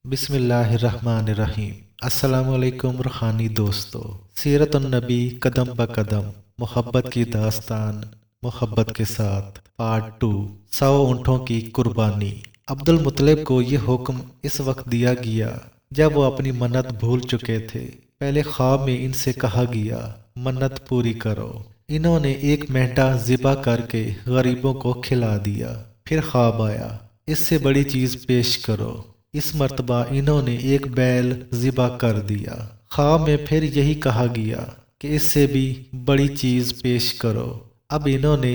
بسم اللہ الرحمن الرحیم۔ السلام علیکم روحانی دوستو، سیرت النبی قدم بہ قدم، محبت کی داستان محبت کے ساتھ پارٹ 2، 100 اونٹوں کی قربانی۔ عبد المطلب کو یہ حکم اس وقت دیا گیا جب وہ اپنی منت بھول چکے تھے۔ پہلے خواب میں ان سے کہا گیا منت پوری کرو۔ انہوں نے ایک مینڈا ذبح کر کے غریبوں کو کھلا دیا۔ پھر خواب آیا اس سے بڑی چیز پیش کرو۔ اس مرتبہ انہوں نے ایک بیل ذبح کر دیا۔ خواب میں پھر یہی کہا گیا کہ اس سے بھی بڑی چیز پیش کرو۔ اب انہوں نے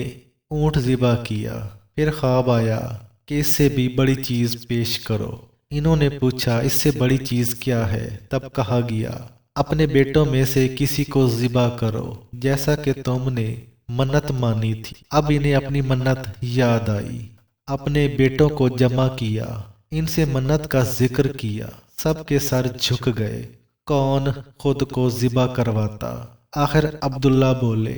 اونٹ ذبح کیا۔ پھر خواب آیا کہ اس سے بھی بڑی چیز پیش کرو۔ انہوں نے پوچھا اس سے بڑی چیز کیا ہے؟ تب کہا گیا اپنے بیٹوں میں سے کسی کو ذبح کرو جیسا کہ تم نے منت مانی تھی۔ اب انہیں اپنی منت یاد آئی۔ اپنے بیٹوں کو جمع کیا، ان سے منت کا ذکر کیا۔ سب کے سر جھک گئے، کون خود کو ذبح کرواتا؟ آخر عبداللہ بولے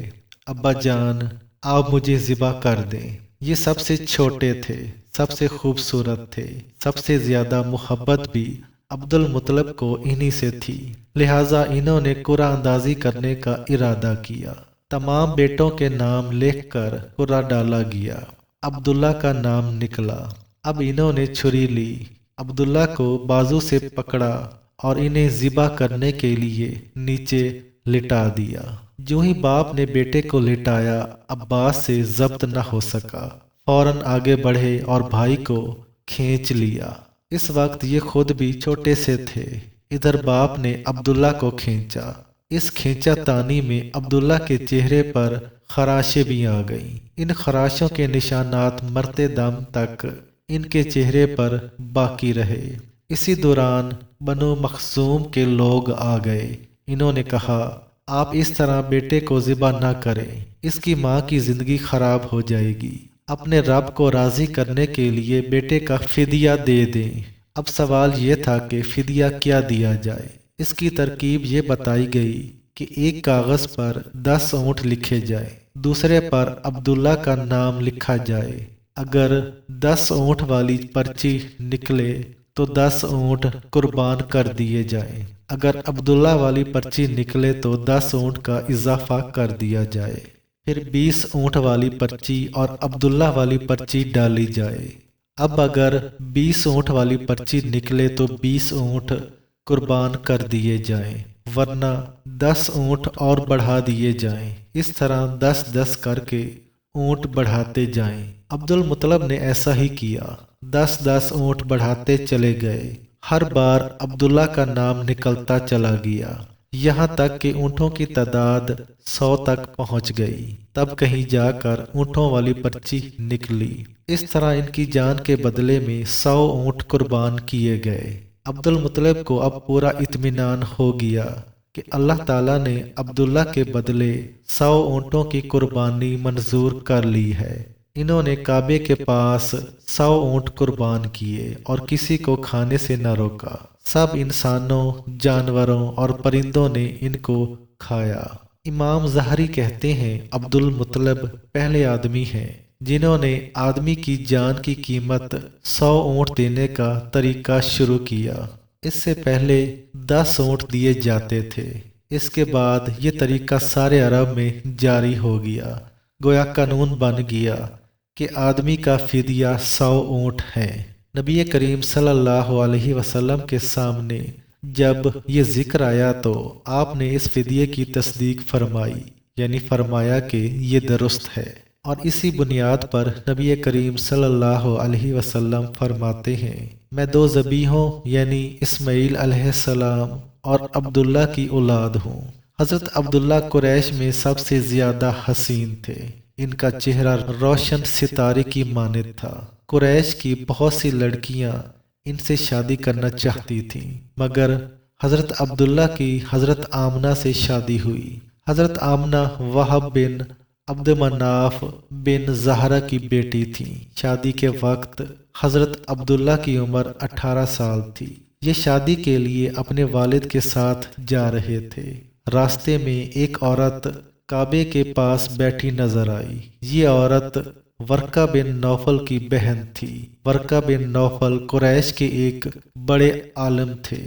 ابا جان آپ مجھے ذبح کر دیں۔ یہ سب سے چھوٹے تھے، سب سے خوبصورت تھے، سب سے زیادہ محبت بھی عبد المطلب کو انہی سے تھی، لہٰذا انہوں نے قرعہ اندازی کرنے کا ارادہ کیا۔ تمام بیٹوں کے نام لکھ کر قرعہ ڈالا گیا۔ عبداللہ کا نام نکلا۔ اب انہوں نے چھری لی، عبداللہ کو بازو سے پکڑا اور انہیں ذبح کرنے کے لیے نیچے لٹا دیا۔ جو ہی باپ نے بیٹے کو لٹایا، عباس سے ضبط نہ ہو سکا، فوراً آگے بڑھے اور بھائی کو کھینچ لیا۔ اس وقت یہ خود بھی چھوٹے سے تھے۔ ادھر باپ نے عبداللہ کو کھینچا۔ اس کھینچا تانی میں عبداللہ کے چہرے پر خراشیں بھی آ گئیں۔ ان خراشوں کے نشانات مرتے دم تک ان کے چہرے پر باقی رہے۔ اسی دوران بنو مخزوم کے لوگ آ گئے۔ انہوں نے کہا آپ اس طرح بیٹے کو ذبح نہ کریں، اس کی ماں کی زندگی خراب ہو جائے گی۔ اپنے رب کو راضی کرنے کے لیے بیٹے کا فدیہ دے دیں۔ اب سوال یہ تھا کہ فدیہ کیا دیا جائے۔ اس کی ترکیب یہ بتائی گئی کہ ایک کاغذ پر 10 اونٹ لکھے جائیں، دوسرے پر عبداللہ کا نام لکھا جائے۔ اگر 10 اونٹ والی پرچی نکلے تو 10 اونٹ قربان کر دیے جائیں، اگر عبداللہ والی پرچی نکلے تو 10 اونٹ کا اضافہ کر دیا جائے۔ پھر 20 اونٹ والی پرچی اور عبداللہ والی پرچی ڈالی جائے۔ اب اگر 20 اونٹ والی پرچی نکلے تو 20 اونٹ قربان کر دیے جائیں، ورنہ 10 اونٹ اور بڑھا دیے جائیں۔ اس طرح 10-10 کر کے اونٹ بڑھاتے جائیں۔ عبد المطلب نے ایسا ہی کیا، 10-10 اونٹ بڑھاتے چلے گئے۔ ہر بار عبداللہ کا نام نکلتا چلا گیا، یہاں تک کہ اونٹوں کی تعداد 100 تک پہنچ گئی۔ تب کہیں جا کر اونٹوں والی پرچی نکلی۔ اس طرح ان کی جان کے بدلے میں 100 اونٹ قربان کیے گئے۔ عبد المطلب کو اب پورا اطمینان ہو گیا کہ اللہ تعالیٰ نے عبداللہ کے بدلے 100 اونٹوں کی قربانی منظور کر لی ہے۔ انہوں نے کعبے کے پاس 100 اونٹ قربان کیے اور کسی کو کھانے سے نہ روکا۔ سب انسانوں، جانوروں اور پرندوں نے ان کو کھایا۔ امام ظاہری کہتے ہیں عبد المطلب پہلے آدمی ہیں جنہوں نے آدمی کی جان کی قیمت 100 اونٹ دینے کا طریقہ شروع کیا۔ اس سے پہلے 10 اونٹ دیے جاتے تھے۔ اس کے بعد یہ طریقہ سارے عرب میں جاری ہو گیا، گویا قانون بن گیا کہ آدمی کا فدیہ 100 اونٹ ہے۔ نبی کریم صلی اللہ علیہ وسلم کے سامنے جب یہ ذکر آیا تو آپ نے اس فدیے کی تصدیق فرمائی، یعنی فرمایا کہ یہ درست ہے۔ اور اسی بنیاد پر نبی کریم صلی اللہ علیہ وسلم فرماتے ہیں میں 2 ذبیحوں یعنی اسماعیل علیہ السلام اور عبداللہ کی اولاد ہوں۔ حضرت عبداللہ قریش میں سب سے زیادہ حسین تھے۔ ان کا چہرہ روشن ستارے کی مانند تھا۔ قریش کی بہت سی لڑکیاں ان سے شادی کرنا چاہتی تھیں، مگر حضرت عبداللہ کی حضرت آمنہ سے شادی ہوئی۔ حضرت آمنہ وہب بن عبد مناف بن زہرہ کی بیٹی تھیں۔ شادی کے وقت حضرت عبداللہ کی عمر 18 سال تھی۔ یہ شادی کے لیے اپنے والد کے ساتھ جا رہے تھے۔ راستے میں ایک عورت کعبے کے پاس بیٹھی نظر آئی۔ یہ عورت ورقہ بن نوفل کی بہن تھی۔ ورقہ بن نوفل قریش کے ایک بڑے عالم تھے۔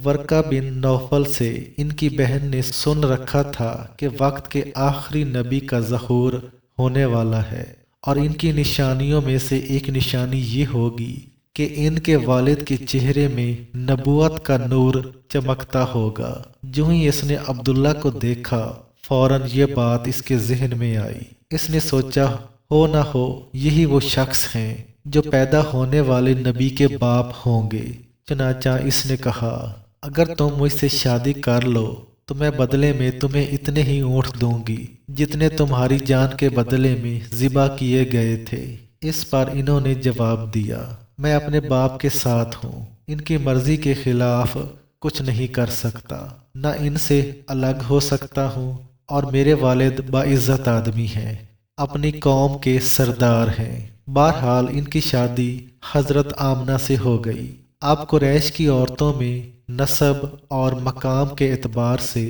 ورقہ بن نوفل سے ان کی بہن نے سن رکھا تھا کہ وقت کے آخری نبی کا ظہور ہونے والا ہے، اور ان کی نشانیوں میں سے ایک نشانی یہ ہوگی کہ ان کے والد کے چہرے میں نبوت کا نور چمکتا ہوگا۔ جو ہی اس نے عبداللہ کو دیکھا، فوراً یہ بات اس کے ذہن میں آئی۔ اس نے سوچا ہو نہ ہو یہی وہ شخص ہیں جو پیدا ہونے والے نبی کے باپ ہوں گے۔ چنانچہ اس نے کہا، اگر تم مجھ سے شادی کر لو تو میں بدلے میں تمہیں اتنے ہی اونٹ دوں گی جتنے تمہاری جان کے بدلے میں ذبح کیے گئے تھے۔ اس پر انہوں نے جواب دیا، میں اپنے باپ کے ساتھ ہوں، ان کی مرضی کے خلاف کچھ نہیں کر سکتا، نہ ان سے الگ ہو سکتا ہوں، اور میرے والد باعزت آدمی ہیں، اپنی قوم کے سردار ہیں۔ بہرحال ان کی شادی حضرت آمنہ سے ہو گئی۔ اب قریش کی عورتوں میں نسب اور مقام کے اعتبار سے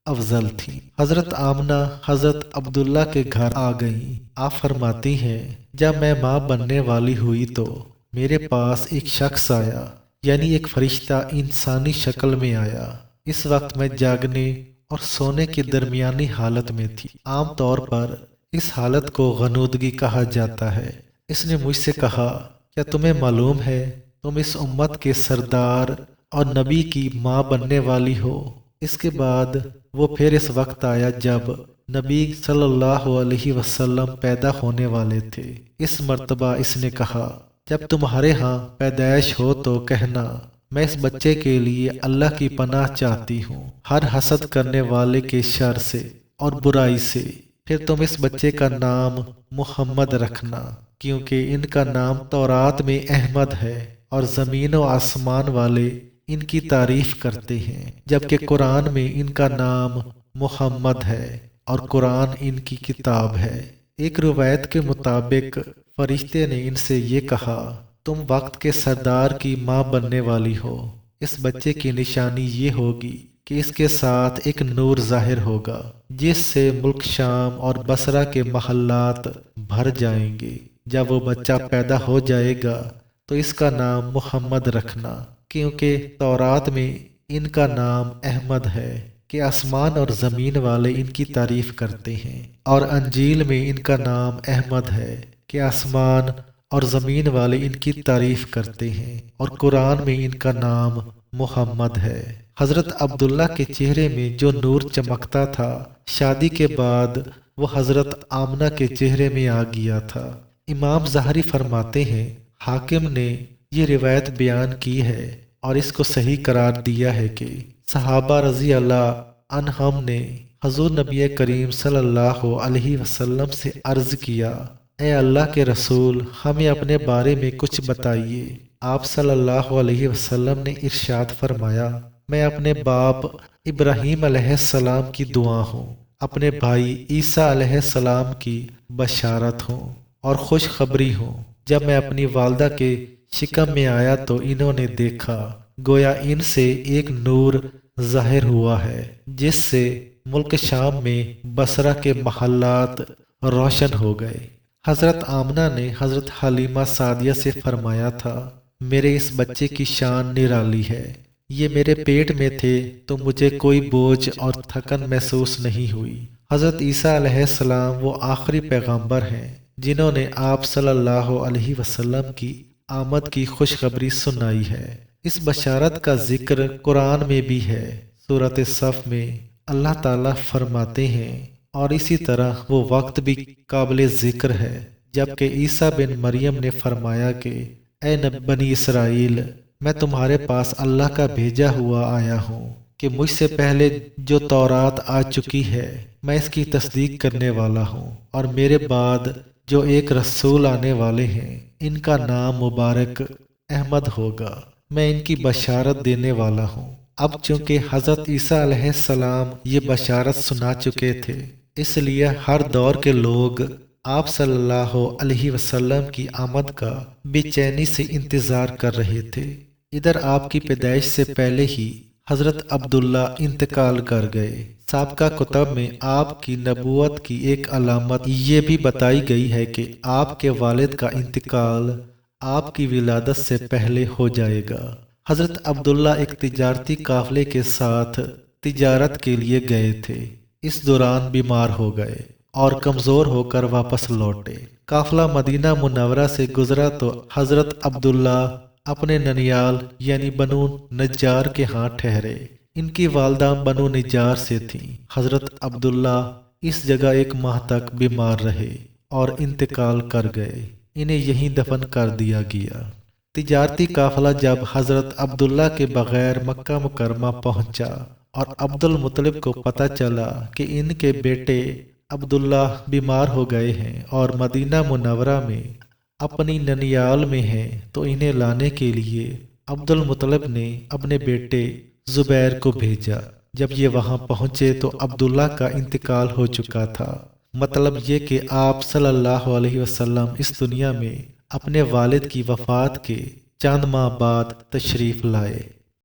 افضل تھی۔ حضرت آمنہ حضرت عبداللہ کے گھر آ گئیں۔ آپ فرماتی ہیں، جب میں ماں بننے والی ہوئی تو میرے پاس ایک شخص آیا، یعنی ایک فرشتہ انسانی شکل میں آیا۔ اس وقت میں جاگنے اور سونے کی درمیانی حالت میں تھی۔ عام طور پر اس حالت کو غنودگی کہا جاتا ہے۔ اس نے مجھ سے کہا، کیا تمہیں معلوم ہے تم اس امت کے سردار اور نبی کی ماں بننے والی ہو؟ اس کے بعد وہ پھر اس وقت آیا جب نبی صلی اللہ علیہ وسلم پیدا ہونے والے تھے۔ اس مرتبہ اس نے کہا، جب تمہارے ہاں پیدائش ہو تو کہنا، میں اس بچے کے لیے اللہ کی پناہ چاہتی ہوں، ہر حسد کرنے والے کے شر سے اور برائی سے۔ پھر تم اس بچے کا نام محمد رکھنا، کیونکہ ان کا نام تورات میں احمد ہے، اور زمین و آسمان والے ان کی تعریف کرتے ہیں، جبکہ قرآن میں ان کا نام محمد ہے، اور قرآن ان کی کتاب ہے۔ ایک روایت کے مطابق فرشتے نے ان سے یہ کہا، تم وقت کے سردار کی ماں بننے والی ہو۔ اس بچے کی نشانی یہ ہوگی کہ اس کے ساتھ ایک نور ظاہر ہوگا، جس سے ملک شام اور بصرہ کے محلات بھر جائیں گے۔ جب وہ بچہ پیدا ہو جائے گا تو اس کا نام محمد رکھنا، کیونکہ تورات میں ان کا نام احمد ہے کہ آسمان اور زمین والے ان کی تعریف کرتے ہیں، اور انجیل میں ان کا نام احمد ہے کہ آسمان اور زمین والے ان کی تعریف کرتے ہیں، اور قرآن میں ان کا نام محمد ہے۔ حضرت عبداللہ کے چہرے میں جو نور چمکتا تھا، شادی کے بعد وہ حضرت آمنہ کے چہرے میں آ گیا تھا۔ امام ظاہری فرماتے ہیں، حاکم نے یہ روایت بیان کی ہے اور اس کو صحیح قرار دیا ہے کہ صحابہ رضی اللہ عنہم نے حضور نبی کریم صلی اللہ علیہ وسلم سے عرض کیا، اے اللہ کے رسول، ہمیں اپنے بارے میں کچھ بتائیے۔ آپ صلی اللہ علیہ وسلم نے ارشاد فرمایا، میں اپنے باپ ابراہیم علیہ السلام کی دعا ہوں، اپنے بھائی عیسیٰ علیہ السلام کی بشارت ہوں اور خوشخبری ہوں۔ جب میں اپنی والدہ کے شکم میں آیا تو انہوں نے دیکھا، گویا ان سے ایک نور ظاہر ہوا ہے، جس سے ملک شام میں بصرہ کے محلات روشن ہو گئے۔ حضرت آمنہ نے حضرت حلیمہ سعدیہ سے فرمایا تھا، میرے اس بچے کی شان نرالی ہے، یہ میرے پیٹ میں تھے تو مجھے کوئی بوجھ اور تھکن محسوس نہیں ہوئی۔ حضرت عیسیٰ علیہ السلام وہ آخری پیغمبر ہیں جنہوں نے آپ صلی اللہ علیہ وسلم کی آمد کی خوشخبری سنائی ہے۔ اس بشارت کا ذکر قرآن میں بھی ہے۔ سورۃ صف میں اللہ تعالیٰ فرماتے ہیں، اور اسی طرح وہ وقت بھی قابل ذکر ہے جبکہ عیسیٰ بن مریم نے فرمایا کہ اے بنی اسرائیل، میں تمہارے پاس اللہ کا بھیجا ہوا آیا ہوں کہ مجھ سے پہلے جو تورات آ چکی ہے میں اس کی تصدیق کرنے والا ہوں، اور میرے بعد جو ایک رسول آنے والے ہیں ان کا نام مبارک احمد ہوگا، میں ان کی بشارت دینے والا ہوں۔ اب چونکہ حضرت عیسیٰ علیہ السلام یہ بشارت سنا چکے تھے، اس لیے ہر دور کے لوگ آپ صلی اللہ علیہ وسلم کی آمد کا بے چینی سے انتظار کر رہے تھے۔ ادھر آپ کی پیدائش سے پہلے ہی حضرت عبداللہ انتقال کر گئے۔ سابقہ کتب میں آپ کی نبوت کی ایک علامت یہ بھی بتائی گئی ہے کہ آپ کے والد کا انتقال آپ کی ولادت سے پہلے ہو جائے گا۔ حضرت عبداللہ ایک تجارتی قافلے کے ساتھ تجارت کے لیے گئے تھے۔ اس دوران بیمار ہو گئے اور کمزور ہو کر واپس لوٹے۔ قافلہ مدینہ منورہ سے گزرا تو حضرت عبداللہ اپنے ننیال یعنی بنو نجار کے ہاں ٹھہرے۔ ان کی والدہ بنو نجار سے تھیں۔ حضرت عبداللہ اس جگہ 1 ماہ تک بیمار رہے اور انتقال کر گئے۔ انہیں یہیں دفن کر دیا گیا۔ تجارتی قافلہ جب حضرت عبداللہ کے بغیر مکہ مکرمہ پہنچا اور عبد المطلب کو پتہ چلا کہ ان کے بیٹے عبداللہ بیمار ہو گئے ہیں اور مدینہ منورہ میں اپنی ننیال میں ہیں، تو انہیں لانے کے لیے عبد المطلب نے اپنے بیٹے زبیر کو بھیجا۔ جب یہ وہاں پہنچے تو عبداللہ کا انتقال ہو چکا تھا۔ مطلب یہ کہ آپ صلی اللہ علیہ وسلم اس دنیا میں اپنے والد کی وفات کے چند ماہ بعد تشریف لائے۔